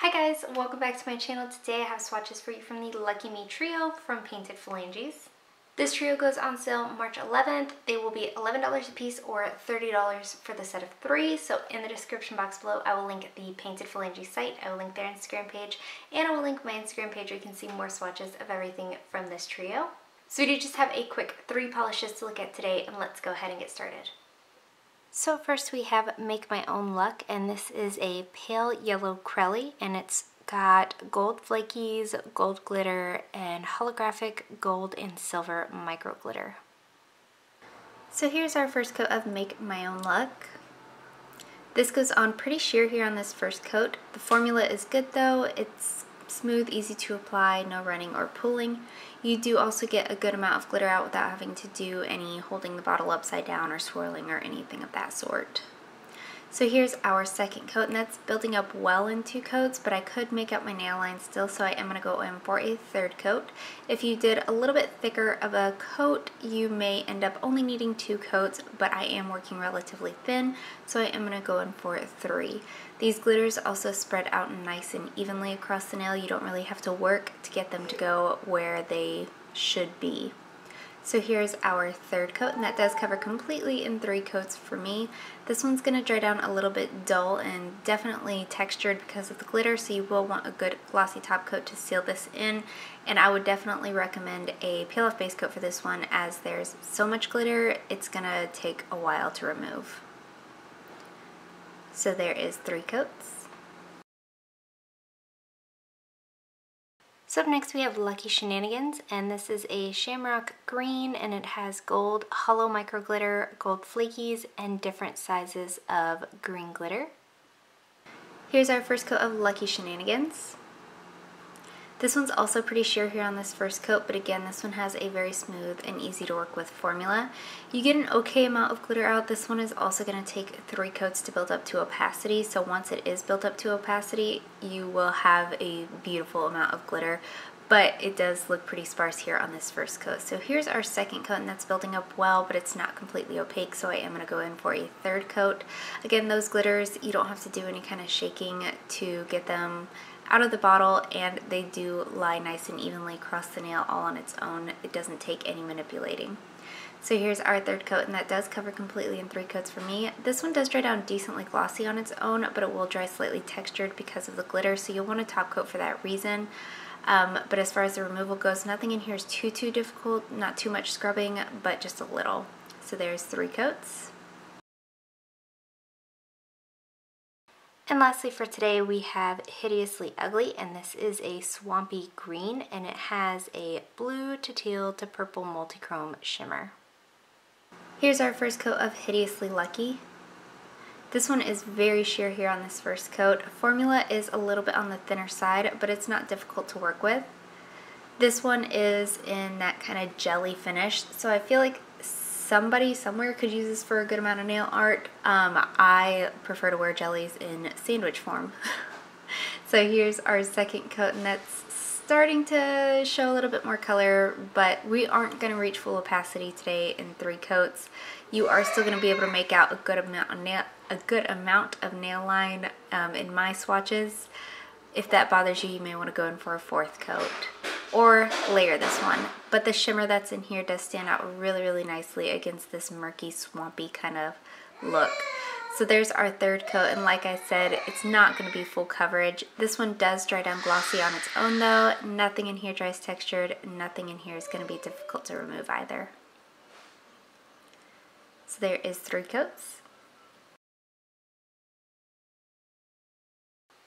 Hi guys, welcome back to my channel. Today I have swatches for you from the Lucky Me trio from Painted Phalanges. This trio goes on sale March 11th. They will be $11 a piece or $30 for the set of 3. So in the description box below, I will link the Painted Phalanges site, I will link their Instagram page, and I will link my Instagram page where you can see more swatches of everything from this trio. So we do just have a quick 3 polishes to look at today, and let's go ahead and get started. So first we have Make My Own Luck, and this is a pale yellow Crelly, and it's got gold flakies, gold glitter, and holographic gold and silver micro glitter. So here's our first coat of Make My Own Luck. This goes on pretty sheer here on this first coat. The formula is good though. It's smooth, easy to apply, no running or pulling. You do also get a good amount of glitter out without having to do any holding the bottle upside down or swirling or anything of that sort. So here's our second coat, and that's building up well in 2 coats, but I could make up my nail line still, so I am going to go in for a third coat. If you did a little bit thicker of a coat, you may end up only needing 2 coats, but I am working relatively thin, so I am going to go in for 3. These glitters also spread out nice and evenly across the nail. You don't really have to work to get them to go where they should be. So here's our third coat, and that does cover completely in 3 coats for me. This one's going to dry down a little bit dull and definitely textured because of the glitter, so you will want a good glossy top coat to seal this in. And I would definitely recommend a peel off base coat for this one, as there's so much glitter it's going to take a while to remove. So there is 3 coats. So up next we have Lucky Shenanigans, and this is a shamrock green, and it has gold hollow micro glitter, gold flakies, and different sizes of green glitter. Here's our first coat of Lucky Shenanigans. This one's also pretty sheer here on this first coat, but again, this one has a very smooth and easy to work with formula. You get an okay amount of glitter out. This one is also going to take 3 coats to build up to opacity, so once it is built up to opacity, you will have a beautiful amount of glitter, but it does look pretty sparse here on this first coat. So here's our second coat, and that's building up well, but it's not completely opaque, so I am going to go in for a third coat. Again, those glitters, you don't have to do any kind of shaking to get them out of the bottle, and they do lie nice and evenly across the nail all on its own. It doesn't take any manipulating. So here's our third coat, and that does cover completely in 3 coats for me. This one does dry down decently glossy on its own, but it will dry slightly textured because of the glitter, so you'll want a top coat for that reason. But as far as the removal goes, nothing in here is too difficult, not too much scrubbing, but just a little. So there's 3 coats. And lastly for today we have Hideously Ugly, and this is a swampy green, and it has a blue to teal to purple multichrome shimmer. Here's our first coat of Hideously Lucky. This one is very sheer here on this first coat. Formula is a little bit on the thinner side, but it's not difficult to work with. This one is in that kind of jelly finish, so I feel like somebody somewhere could use this for a good amount of nail art. I prefer to wear jellies in sandwich form. So here's our second coat, and that's starting to show a little bit more color, but we aren't going to reach full opacity today in 3 coats. You are still going to be able to make out a good amount of nail line in my swatches. If that bothers you, you may want to go in for a 4th coat or layer this one. But the shimmer that's in here does stand out really nicely against this murky, swampy kind of look. So there's our 3rd coat, and like I said, it's not going to be full coverage. This one does dry down glossy on its own though. Nothing in here dries textured. Nothing in here is going to be difficult to remove either. So there is 3 coats.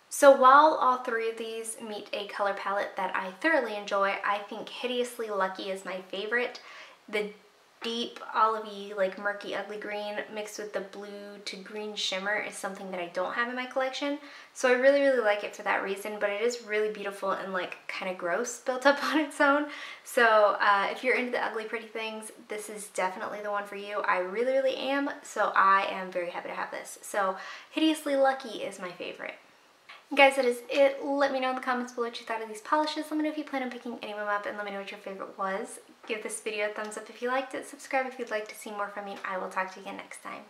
So while all 3 of these meet a color palette that I thoroughly enjoy, I think Hideously Lucky is my favorite. The deep olivey, like murky ugly green mixed with the blue to green shimmer is something that I don't have in my collection. So I really like it for that reason, but it is really beautiful and like kind of gross built up on its own. So if you're into the ugly pretty things, this is definitely the one for you. I really am, so I am very happy to have this. So Hideously Lucky is my favorite. Guys, that is it. Let me know in the comments below what you thought of these polishes. Let me know if you plan on picking any of them up, and let me know what your favorite was. Give this video a thumbs up if you liked it. Subscribe if you'd like to see more from me. I will talk to you again next time.